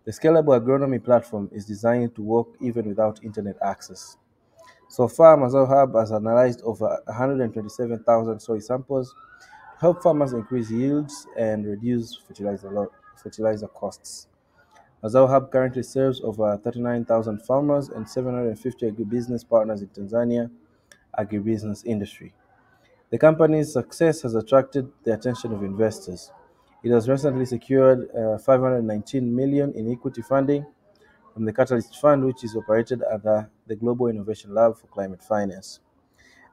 The scalable agronomy platform is designed to work even without internet access. So far, MazaoHub has analyzed over 127,000 soil samples to help farmers increase yields and reduce fertilizer costs. MazaoHub currently serves over 39,000 farmers and 750 agribusiness partners in Tanzania agribusiness industry. The company's success has attracted the attention of investors. It has recently secured 519 million in equity funding from the Catalyst Fund, which is operated under the Global Innovation Lab for Climate Finance.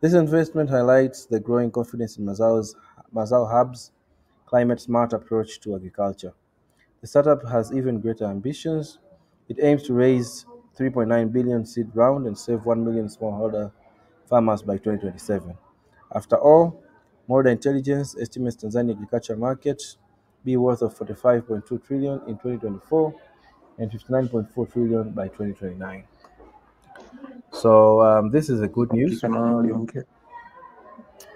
This investment highlights the growing confidence in MazaoHub's climate-smart approach to agriculture. The startup has even greater ambitions. It aims to raise 3.9 billion seed round and save 1 million smallholder farmers by 2027. After all, Modern Intelligence estimates Tanzania agriculture market be worth of 45.2 trillion in 2024 and 59.4 trillion by 2029. So this is a good news. Hakika naona waliongea.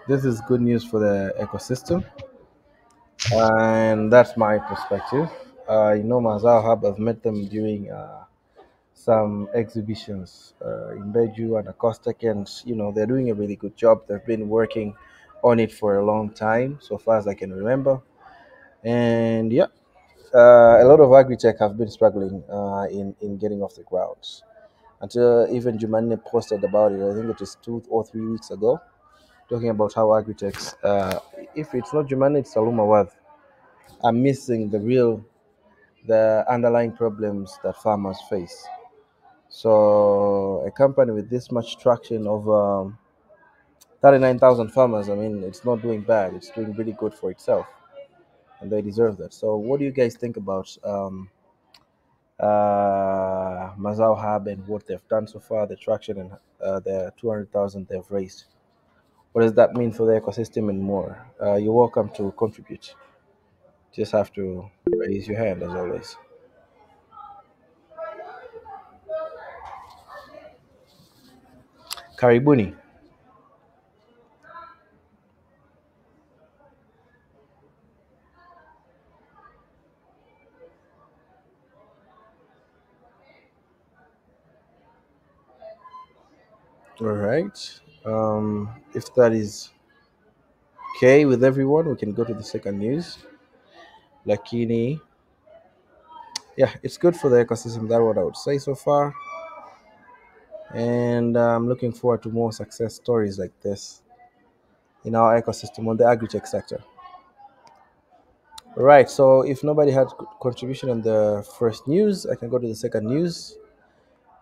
This is good news for the ecosystem, and that's my perspective. Mazao Hub, I've met them during some exhibitions in Beju and Acoustic, and they're doing a really good job. They've been working on it for a long time, so far as I can remember, and yeah, a lot of agri-tech have been struggling in getting off the ground. Until even Jumanne posted about it, I think it was 2 or 3 weeks ago, talking about how agri-techs, if it's not Jumanne, it's Saluma Worth, are missing the underlying problems that farmers face. So a company with this much traction of 39,000 farmers, I mean, it's not doing bad. It's doing really good for itself, and they deserve that. So what do you guys think about Mazao Hub and what they've done so far, the traction and the 200,000 they've raised? What does that mean for the ecosystem and more? You're welcome to contribute. Just have to raise your hand as always. Karibuni. All right. If that is okay with everyone, we can go to the second news. Lakini, yeah, it's good for the ecosystem. That's what I would say so far. And I'm looking forward to more success stories like this in our ecosystem on the agri-tech sector. Right. So if nobody had contribution on the first news, I can go to the second news,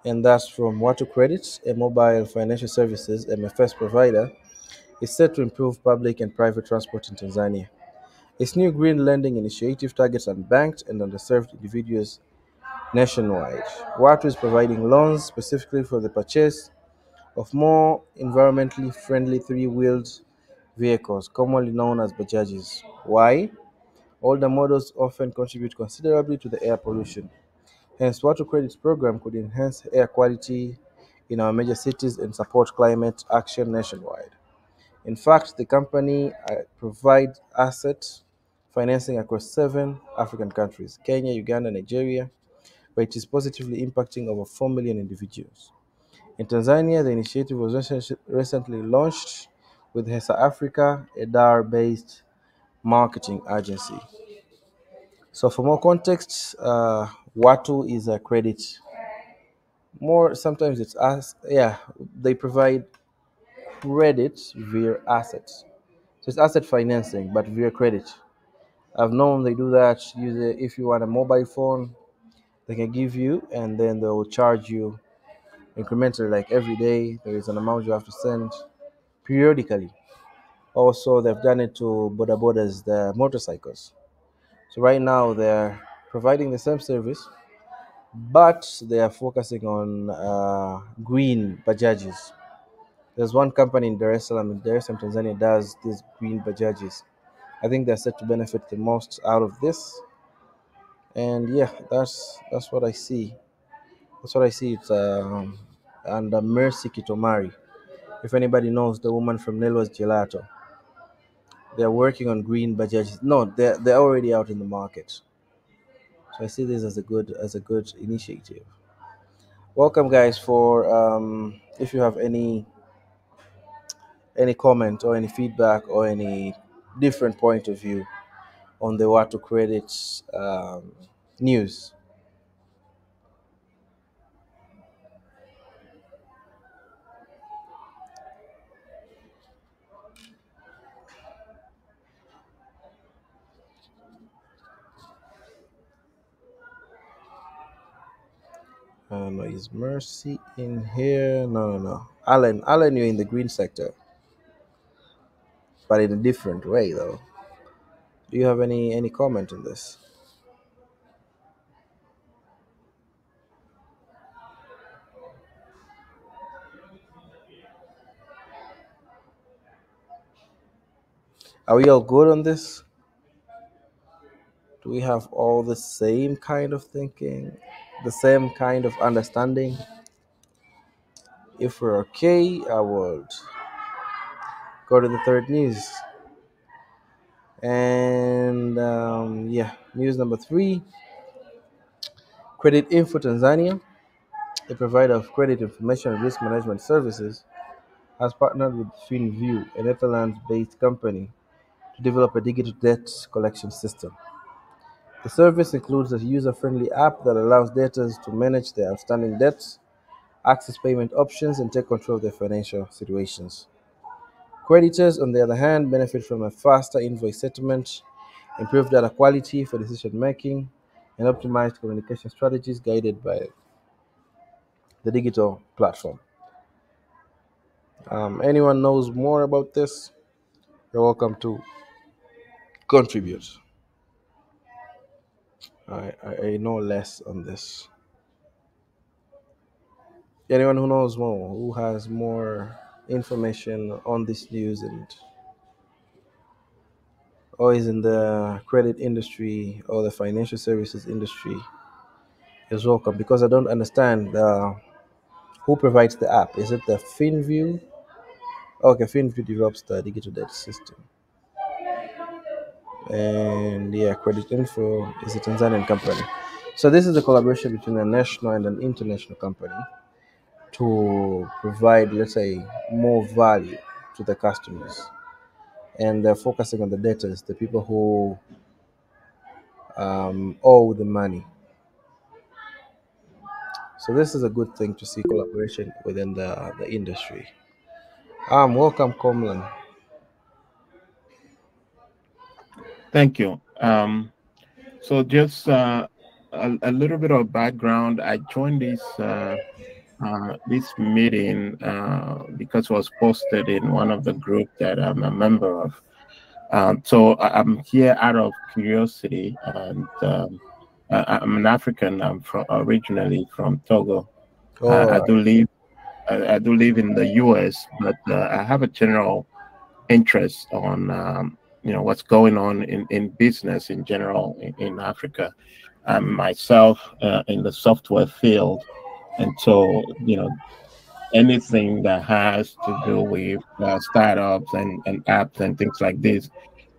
and that's from Watu Credit, a mobile financial services MFS provider, is set to improve public and private transport in Tanzania. Its new green lending initiative targets unbanked and underserved individuals nationwide. Watu is providing loans specifically for the purchase of more environmentally friendly three-wheeled vehicles, commonly known as bajajis. Why? Older models often contribute considerably to the air pollution. Hence, Watu Credit's program could enhance air quality in our major cities and support climate action nationwide. In fact, the company provides asset financing across 7 African countries: Kenya, Uganda, Nigeria, where it is positively impacting over 4 million individuals. In Tanzania, the initiative was recently launched with Hesa Africa, a Dar-based marketing agency. So, for more context, Watu is a credit. More sometimes it's us. Yeah, they provide credit via assets. So it's asset financing, but via credit. I've known they do that. If you want a mobile phone, they can give you, and then they will charge you incrementally, like every day. There is an amount you have to send periodically. Also, they've done it to border borders, the motorcycles. So right now they're providing the same service, but they are focusing on green bajajis. There's one company in Dar es Salaam, Tanzania, does these green bajajis. I think they're set to benefit the most out of this. And yeah, that's what I see. That's what I see. It's under Mercy Kitomari. If anybody knows the woman from Nelwa's Gelato, they're working on green bajajis. No, they're already out in the market. So So I see this as a good initiative. Welcome, guys. For if you have any comment or any feedback or any different point of view on the Watu Credit news. No, is Mercy in here? No, no, no. Alan, you're in the green sector, but in a different way, though. Do you have any comment on this? Are we all good on this? Do we have all the same kind of thinking, the same kind of understanding? If we're okay, I would go to the third news. And yeah, news number 3: Creditinfo Tanzania, a provider of credit information and risk management services, has partnered with FinVew, a Netherlands-based company, to develop a digital debt collection system. The service includes a user-friendly app that allows debtors to manage their outstanding debts, access payment options, and take control of their financial situations. Creditors, on the other hand, benefit from a faster invoice settlement, improved data quality for decision making, and optimized communication strategies guided by the digital platform. Anyone knows more about this? You're welcome to contribute. I know less on this. Anyone who knows more, who has more information on this news and or is in the credit industry or the financial services industry is welcome, because I don't understand who provides the app. Is it the FinView? Okay, FinView develops the digital debt system. And yeah, Creditinfo is a Tanzanian company. So this is a collaboration between a national and an international company to provide, let's say, more value to the customers. And they're focusing on the debtors, the people who owe the money. So this is a good thing to see collaboration within the industry. Welcome, Comlan. Thank you. So just a little bit of background. I joined this meeting because it was posted in one of the group that I'm a member of. So I'm here out of curiosity, and I'm an African. I'm originally from Togo. All I right. do live I do live in the U.S., but I have a general interest on what's going on in business in general in Africa. I'm myself in the software field, and so anything that has to do with startups and apps and things like this,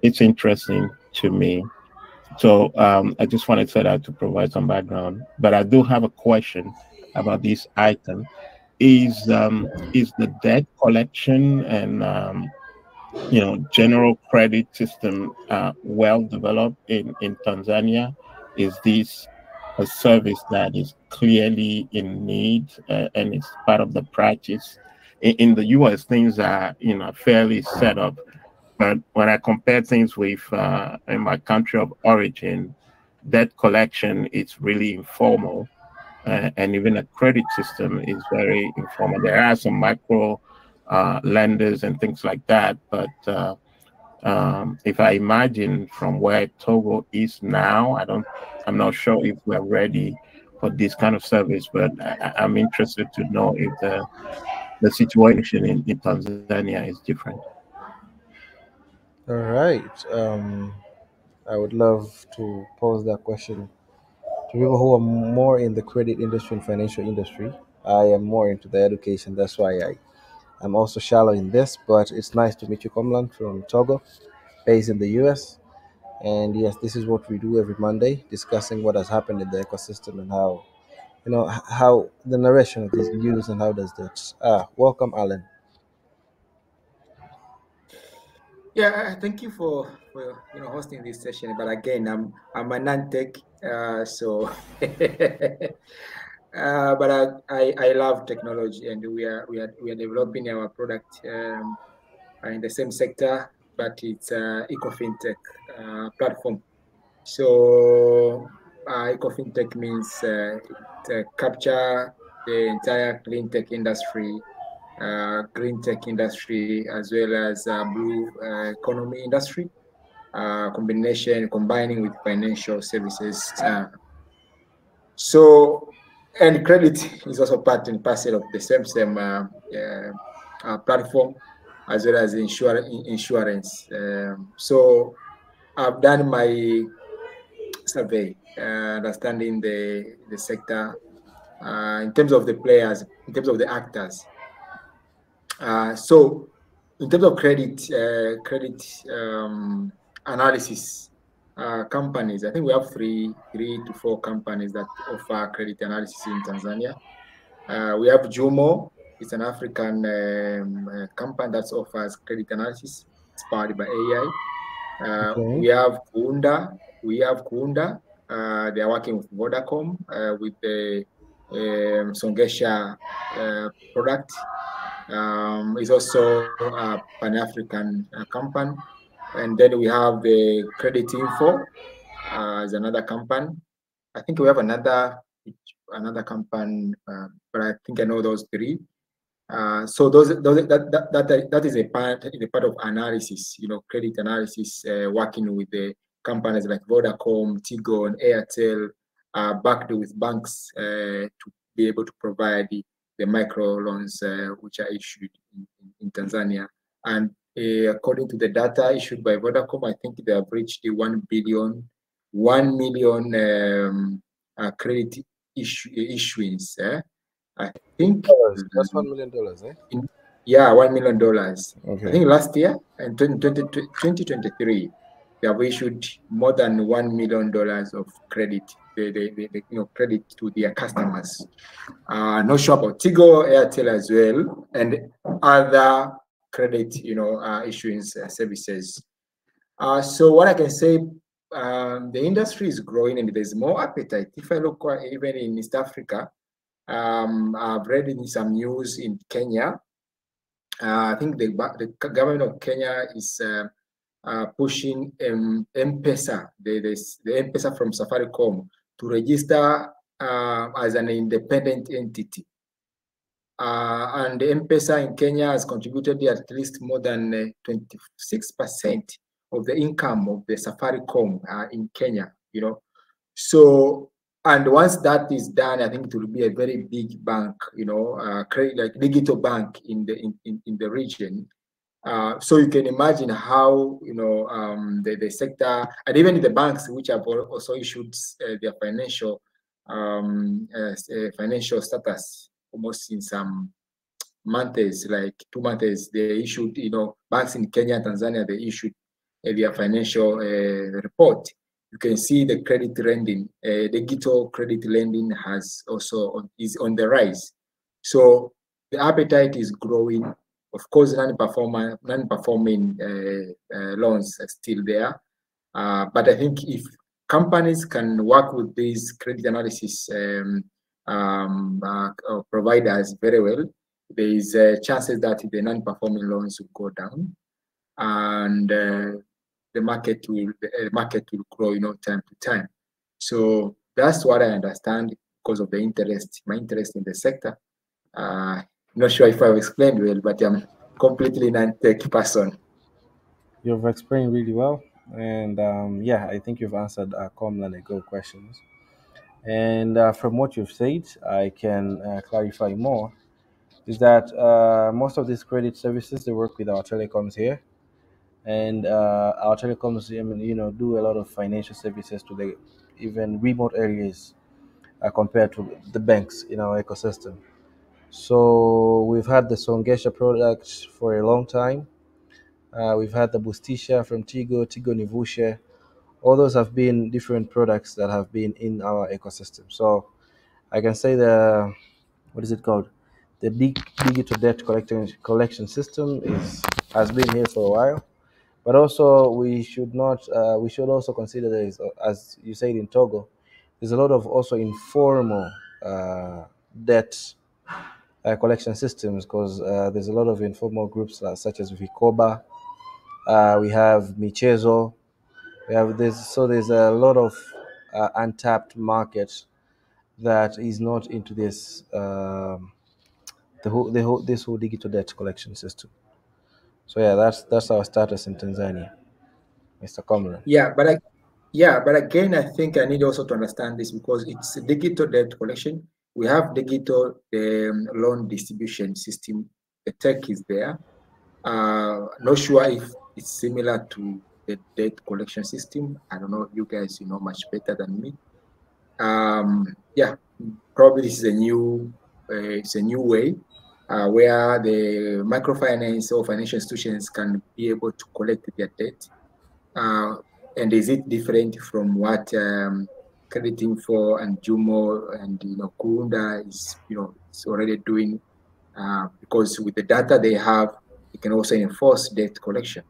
it's interesting to me. So I just wanted to say that to provide some background. But I do have a question about this item. Is the debt collection and general credit system well developed in Tanzania? Is this a service that is clearly in need and it's part of the practice? In the U.S., things are fairly set up, but when I compare things with in my country of origin, debt collection is really informal, and even a credit system is very informal. There are some micro lenders and things like that, but if I imagine from where Togo is now, I'm not sure if we're ready for this kind of service. But I'm interested to know if the situation in Tanzania is different. All right. I would love to pose that question to people who are more in the credit industry and financial industry. I am more into the education. That's why I'm also shallow in this, but it's nice to meet you, Komlan, from Togo, based in the US. And yes, this is what we do every Monday, discussing what has happened in the ecosystem and how how the narration of these news and how does that. Welcome, Alan. Yeah, thank you for hosting this session. But again, I'm a non-tech, so but I love technology, and we are developing our product in the same sector, but it's eco fintech platform. So eco fintech means it capture the entire clean tech industry, green tech industry, as well as blue economy industry, combining with financial services. So, and credit is also part and parcel of the same platform, as well as insurance. So, I've done my survey, understanding the sector in terms of the players, in terms of the actors. So in terms of credit analysis companies, I think we have three to four companies that offer credit analysis in Tanzania. We have Jumo. It's an African company that offers credit analysis. It's powered by AI. Okay. We have Kuunda. They are working with Vodacom with the Songesha product. It's also a Pan-African company. And then we have the Creditinfo as another company. I think we have another company, but I think I know those three. So that is a part of analysis, credit analysis, working with the companies like Vodacom, Tigo, and Airtel, backed with banks to be able to provide the micro loans which are issued in Tanzania. And according to the data issued by Vodacom, I think they have reached the 1 million credit issuance. I think That's $1 million, eh? yeah, $1 million. I Okay. think last year in 2023, they have issued more than $1 million of credit, credit to their customers. Not sure about Tigo, Airtel as well, and other credit, issuance services. So what I can say, the industry is growing and there's more appetite. If I look even in East Africa, I've read in some news in Kenya. I think the government of Kenya is pushing M-Pesa, the M-Pesa from Safaricom, to register as an independent entity. And M-Pesa in Kenya has contributed at least more than 26% of the income of the Safaricom in Kenya, So, and once that is done, I think it will be a very big bank, like digital bank in the region. So you can imagine how the sector and even the banks which have also issued their financial status almost in some months, like 2 months, they issued, banks in Kenya and Tanzania, they issued their financial report. You can see the credit lending, digital credit lending is on the rise. So the appetite is growing. Of course, non-performing loans are still there. But I think if companies can work with these credit analysis providers very well, there is chances that the non-performing loans will go down, and the market will grow, time to time. So that's what I understand because of my interest in the sector. Not sure if I've explained well, but I'm completely non-tech person. You've explained really well, and yeah, I think you've answered common and go questions. And from what you've said, I can clarify more. Is that most of these credit services they work with our telecoms here, and our telecoms, do a lot of financial services to the even remote areas compared to the banks in our ecosystem. So we've had the Songesha products for a long time. We've had the Bustisha from Tigo, Tigo Nivusha. all those have been different products that have been in our ecosystem. So I can say the, what is it called? The big digital debt collection system has been here for a while. But also we should not we should also consider there is, as you said in Togo, there's a lot of also informal debt collection systems, because there's a lot of informal groups such as Vikoba, we have Michezo, we have this. So there's a lot of untapped market that is not into this this whole digital debt collection system. So yeah, that's our status in Tanzania, Mr. Comrade. But again, I think I need also to understand this, because it's a digital debt collection. We have digital loan distribution system. The tech is there. Not sure if it's similar to the debt collection system. I don't know. You guys, you know much better than me. Yeah, probably this is a new, it's a new way where the microfinance or financial institutions can be able to collect their debt. And is it different from what Creditinfo and Jumo and Kunda is is already doing? Because with the data they have, it can also enforce debt collection.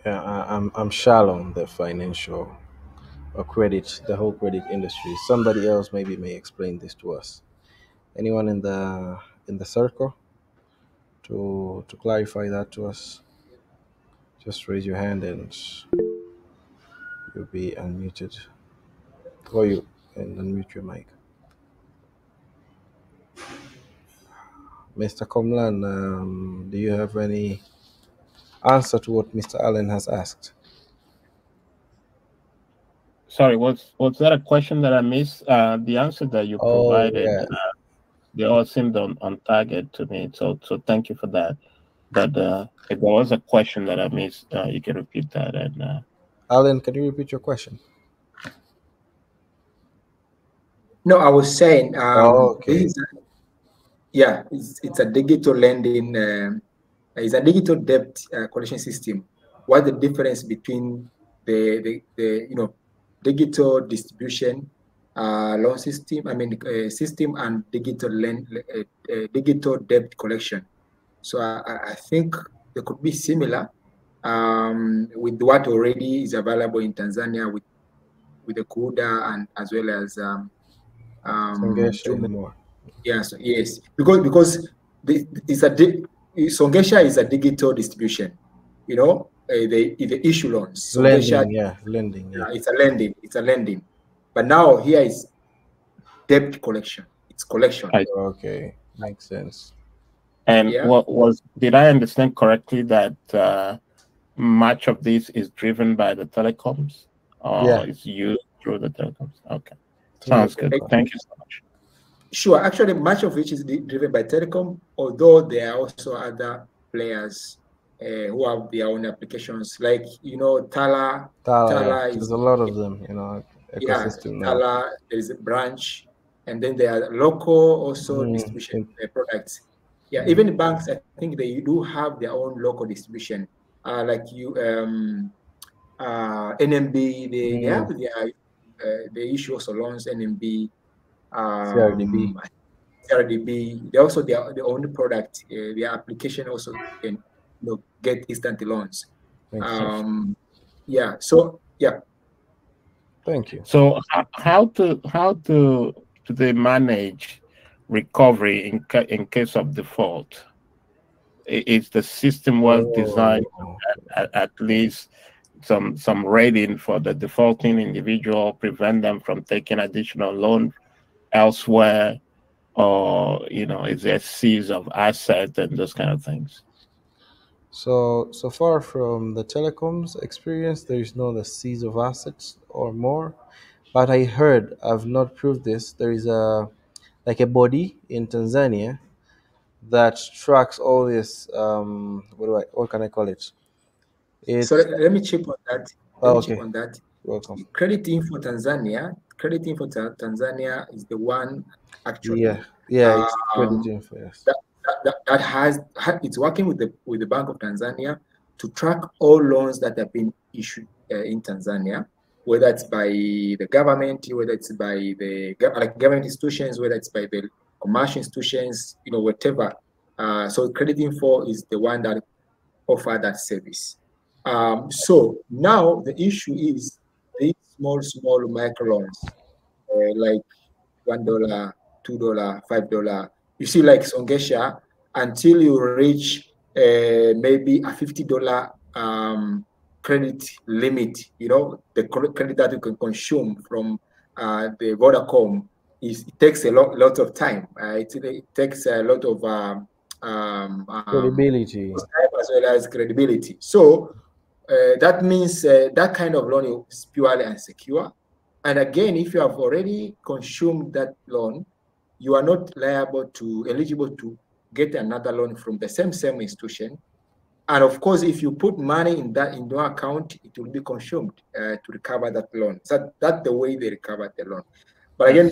Yeah, I'm shallow on the financial or credit, the whole credit industry. Somebody else maybe may explain this to us. Anyone in the circle to clarify that to us? Just raise your hand and you'll be unmuted. Or you and unmute your mic. Mr. Komlan, do you have any answer to what Mr. Allen has asked? Sorry, was that a question that I missed? The answer that you provided, yeah. they all seemed on target to me. So thank you for that. But if there was a question that I missed, you can repeat that. And Allen, can you repeat your question? No, I was saying, okay. It's a digital lending, it's a digital debt collection system. What the difference between the digital distribution loan system, system, and digital debt collection? So I think they could be similar with what already is available in Tanzania with the Kuda and as well as Jumo. Yes, because Songesha is a digital distribution, the issue loans. Lending. It's a lending. But now here is debt collection. It's collection. Okay, makes sense. And did I understand correctly that much of this is driven by the telecoms, or is used through the telecoms? Okay, sounds good. Thank you so much. Sure. Actually, much of which is driven by telecom, although there are also other players who have their own applications, like Tala. Tala there's a lot of them, ecosystem. Tala, there is a branch, and then there are local also distribution products. Yeah, even banks, I think they do have their own local distribution. Like NMB, they have they issue also loans. NMB. CRDB. They also their own product. Their application also can get instant loans. Thank you. So how do they manage recovery in case of default? Is the system was designed at least some rating for the defaulting individual, prevent them from taking additional loan elsewhere, or is there seize of assets and those kind of things? So far from the telecoms experience, there is no the seize of assets or more. But I heard, I've not proved this, there is a body in Tanzania that tracks all this. What can I call it? So let me check on that. Okay. Welcome. Creditinfo Tanzania is the one actually. It's Creditinfo. Yes. That it's working with the Bank of Tanzania to track all loans that have been issued in Tanzania, whether it's by the government, whether it's by the government institutions, whether it's by the commercial institutions, whatever. So Creditinfo is the one that offer that service. So now the issue is these small microloans, like $1, $2, $5. You see, like Songesha, until you reach maybe a $50 credit limit, the credit that you can consume from the Vodacom it takes a lot of time. It takes a lot of credibility as well as credibility. So that means that kind of loan is purely unsecure. And again, if you have already consumed that loan, you are not eligible to get another loan from the same institution. And of course, if you put money in your account, it will be consumed to recover that loan. So that's the way they recover the loan. But again,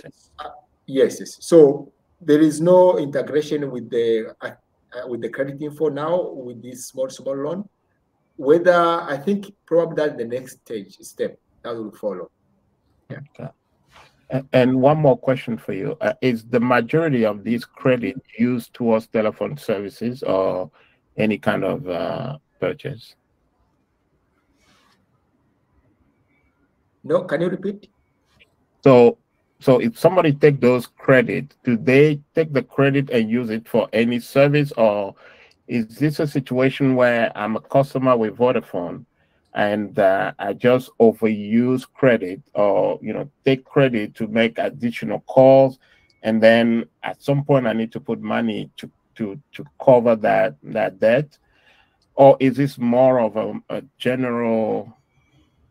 yes. So there is no integration with the Creditinfo now with this small loan. Whether I think probably that's the next step that will follow. Yeah. Okay. And one more question for you. Is the majority of these credit used towards telephone services or any kind of purchase? No, can you repeat? So if somebody take those credit, do they take the credit and use it for any service, or is this a situation where I'm a customer with Vodafone and I just overuse credit, or take credit to make additional calls, and then at some point I need to put money to cover that debt? Or is this more of a general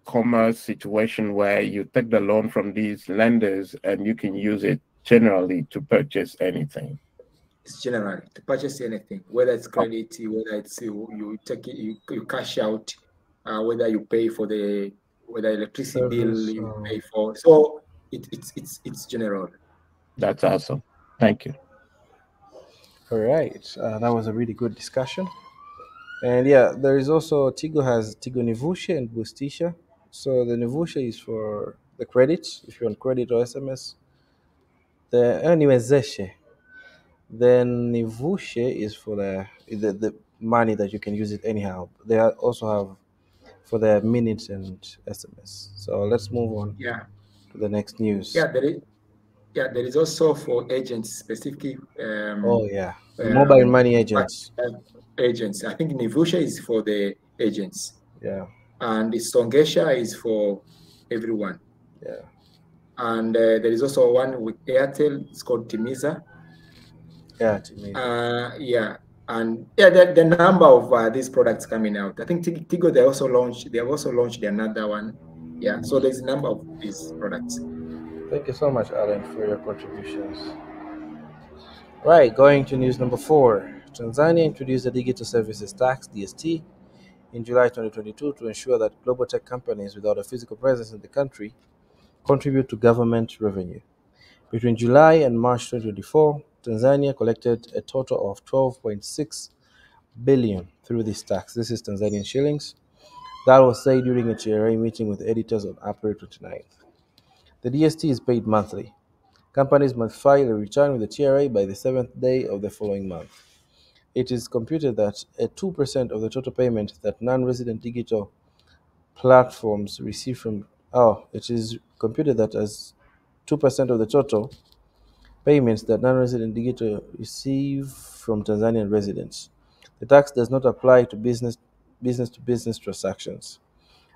commerce situation where you take the loan from these lenders and you can use it generally to purchase anything? It's generally to purchase anything, whether it's credit, whether it's you take it, you cash out, whether you pay for whether electricity bill you pay for. So it's general. That's awesome. Thank you. All right, that was a really good discussion. And yeah, there is also Tigo has Tigo Nivushe and Boostisha. So the Nivushe is for the credit, if you want credit or SMS. The Niwezeshe. Then Nivushe is for the money that you can use it anyhow. They also have for the minutes and SMS. So let's move on to the next news. Yeah, there is also for agents specific. Mobile money agents. Agents. I think Nivusha is for the agents. Yeah. And Songesha is for everyone. Yeah. And there is also one with Airtel. It's called Timiza. Yeah, Timiza. And the number of these products coming out. I think Tigo they have also launched another one. Yeah. So there's a number of these products. Thank you so much, Alan, for your contributions. Right, going to news number 4. Tanzania introduced the Digital Services Tax (DST) in July 2022 to ensure that global tech companies without a physical presence in the country contribute to government revenue. Between July and March 2024, Tanzania collected a total of 12.6 billion through this tax. This is Tanzanian shillings. That was said during a TRA meeting with editors on April 29th. The DST is paid monthly. Companies must file a return with the TRA by the 7th day of the following month. It is computed that 2% of the total payment that non-resident digital platforms receive from it is computed that as 2% of the total payments that non-resident digital receive from Tanzanian residents. The tax does not apply to business-to-business transactions.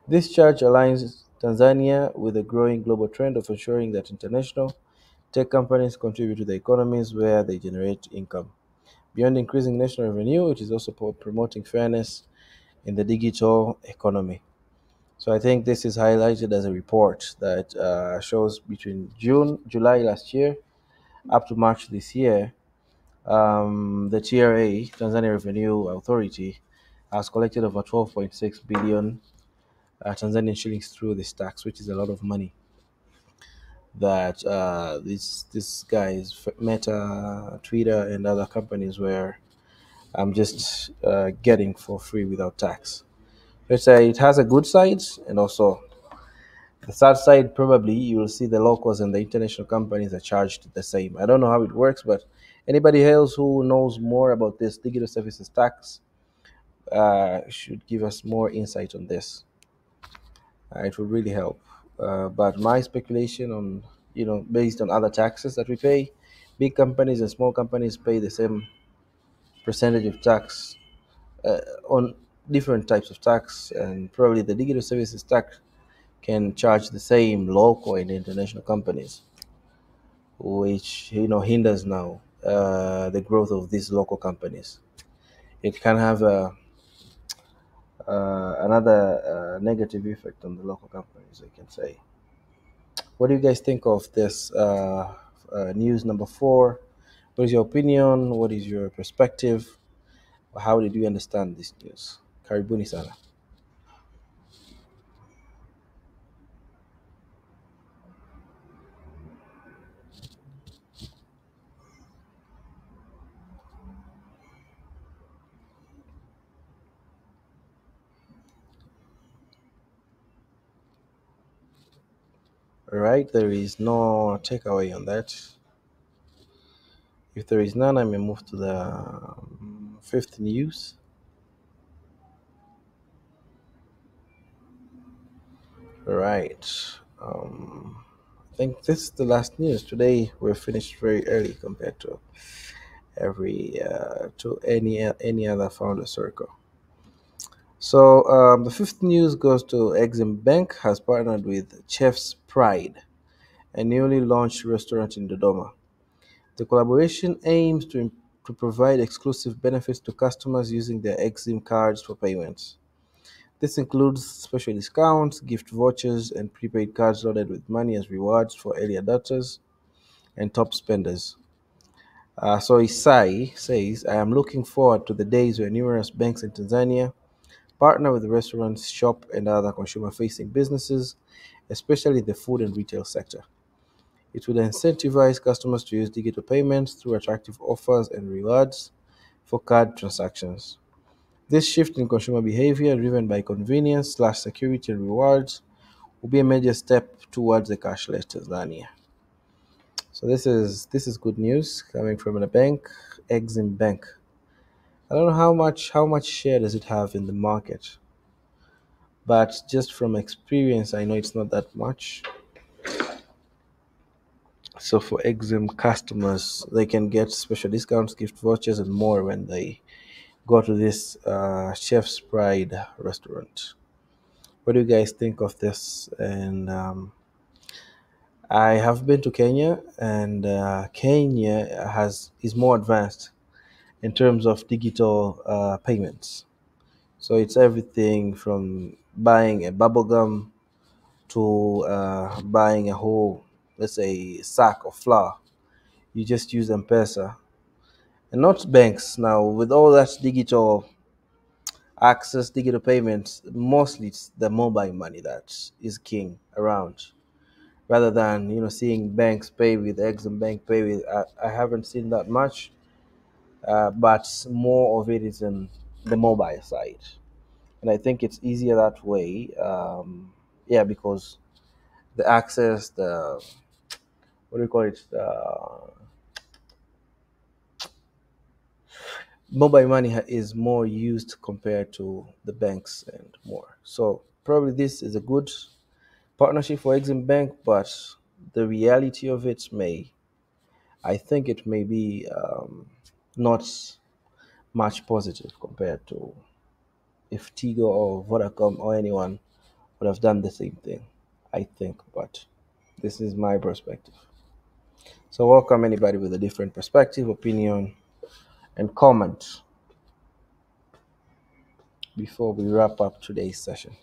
This charge aligns Tanzania with the growing global trend of ensuring that international tech companies contribute to the economies where they generate income. Beyond increasing national revenue, it is also promoting fairness in the digital economy. So I think this is highlighted as a report that shows between July last year up to March this year, the TRA, Tanzania Revenue Authority, has collected over 12.6 billion Tanzanian shillings through this tax, which is a lot of money that these guys, Meta, Twitter, and other companies were just getting for free without tax. let's say it has a good side, and also the sad side. Probably you will see the locals and the international companies are charged the same. I don't know how it works, but anybody else who knows more about this digital services tax should give us more insight on this. It would really help. But my speculation on, based on other taxes that we pay, big companies and small companies pay the same percentage of tax on different types of tax, and probably the digital services tax can charge the same local and international companies, which hinders now the growth of these local companies. It can have another negative effect on the local companies, I can say. What do you guys think of this news number 4? What is your opinion? What is your perspective? How did you understand this news? Karibuni sana. All right, there is no takeaway on that. If there is none, I may move to the 5th news. All right. I think this is the last news. Today we're finished very early compared to any other founder circle. So the 5th news goes to Exim Bank has partnered with Chef's Pride, a newly launched restaurant in Dodoma. The collaboration aims to provide exclusive benefits to customers using their Exim cards for payments. This includes special discounts, gift vouchers, and prepaid cards loaded with money as rewards for early adopters and top spenders. So Isai says, I am looking forward to the days where numerous banks in Tanzania partner with restaurants, shop, and other consumer-facing businesses, especially in the food and retail sector. It would incentivize customers to use digital payments through attractive offers and rewards for card transactions. This shift in consumer behavior, driven by convenience/security and rewards, will be a major step towards a cashless Tanzania. So this is good news coming from a bank, Exim Bank. I don't know how much share does it have in the market, but just from experience, I know it's not that much. So for Exim customers, they can get special discounts, gift vouchers, and more when they go to this Chef's Pride restaurant. What do you guys think of this? And I have been to Kenya, and Kenya is more advanced in terms of digital payments. So it's everything from buying a bubble gum to buying a whole, let's say, sack of flour. You just use M-Pesa, and not banks now. With all that digital access, digital payments, mostly it's the mobile money that is king around, rather than seeing banks pay with Exim Bank pay with. I haven't seen that much, but more of it is in the mobile side, and I think it's easier that way. Yeah, because the access, the what do you call it? Mobile money is more used compared to the banks and more. So probably this is a good partnership for Exim Bank, but the reality of it I think it may be not much positive compared to if Tigo or Vodacom or anyone would have done the same thing, I think. But this is my perspective. So welcome anybody with a different perspective, opinion, and comment before we wrap up today's session.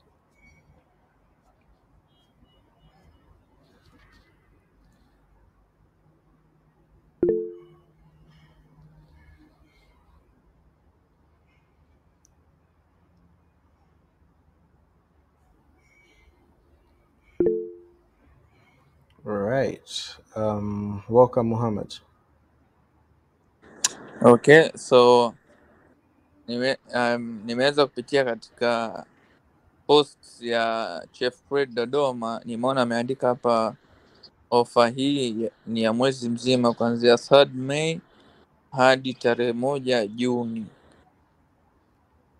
All right. Welcome, Muhammad. Okay, so nimeweza kupitia katika post ya Chef Fred Dodoma, nimeona ameandika hapa ofa hii ni ya mwezi mzima kuanzia 3 Mei hadi tarehe 1 Juni.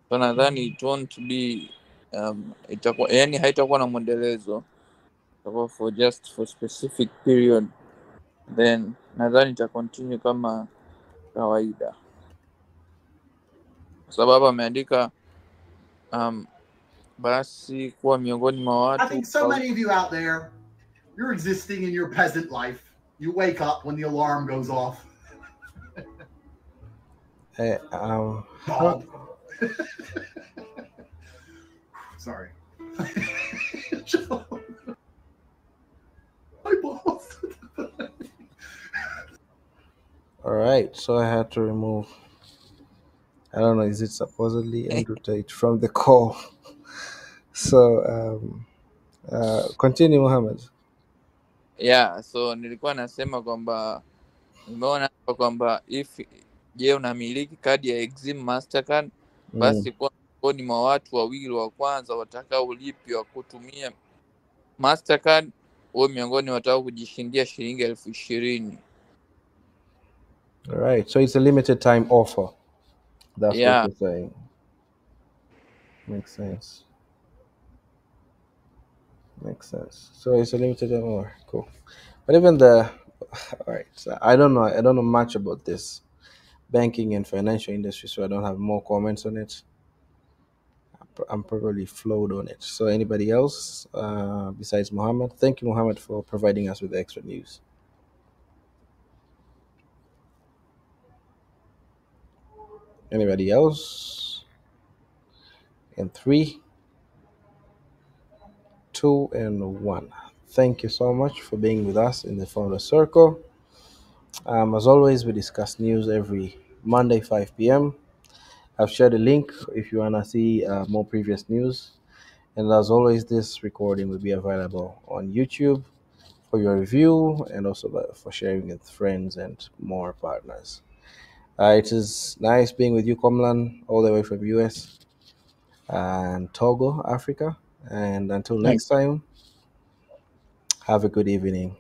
So nadhani it won't be itakuwa, yani haitakuwa na mwendelezo, itakuwa just for specific period, then nadhani ita continue kama kawaida, kwa sababu ameandika basi kuwa miongoni mwa watu. I think so many of you out there, you're existing in your peasant life. You wake up when the alarm goes off. Sorry. My balls. All right, so I had to remove, I don't know, is it supposedly entertained from the call? So continue, Mohammed. Yeah, so nilikuwa nasema kwamba nimeona hapa kwamba je, unamiliki kadi ya Exim Mastercard, basi kwa miongoni mwa watu wawili wa kwanza watakao ulipia kutumia Mastercard, wewe miongoni watakao kujishindia shilingi 20,000. All right, so it's a limited time offer. That's Yeah. what you're saying. Makes sense. Makes sense. So it's a limited time offer. Cool. But even all right, so I don't know much about this banking and financial industry, so I don't have more comments on it. I'm probably flowed on it. So anybody else besides Mohammed? Thank you, Mohammed, for providing us with the extra news. Anybody else? In 3, 2, and 1. Thank you so much for being with us in the Founder Circle. As always, we discuss news every Monday, 5 p.m. I've shared a link if you want to see more previous news. And as always, this recording will be available on YouTube for your review and also for sharing with friends and more partners. It is nice being with you, Komlan, all the way from US and Togo, Africa. And until next time, have a good evening.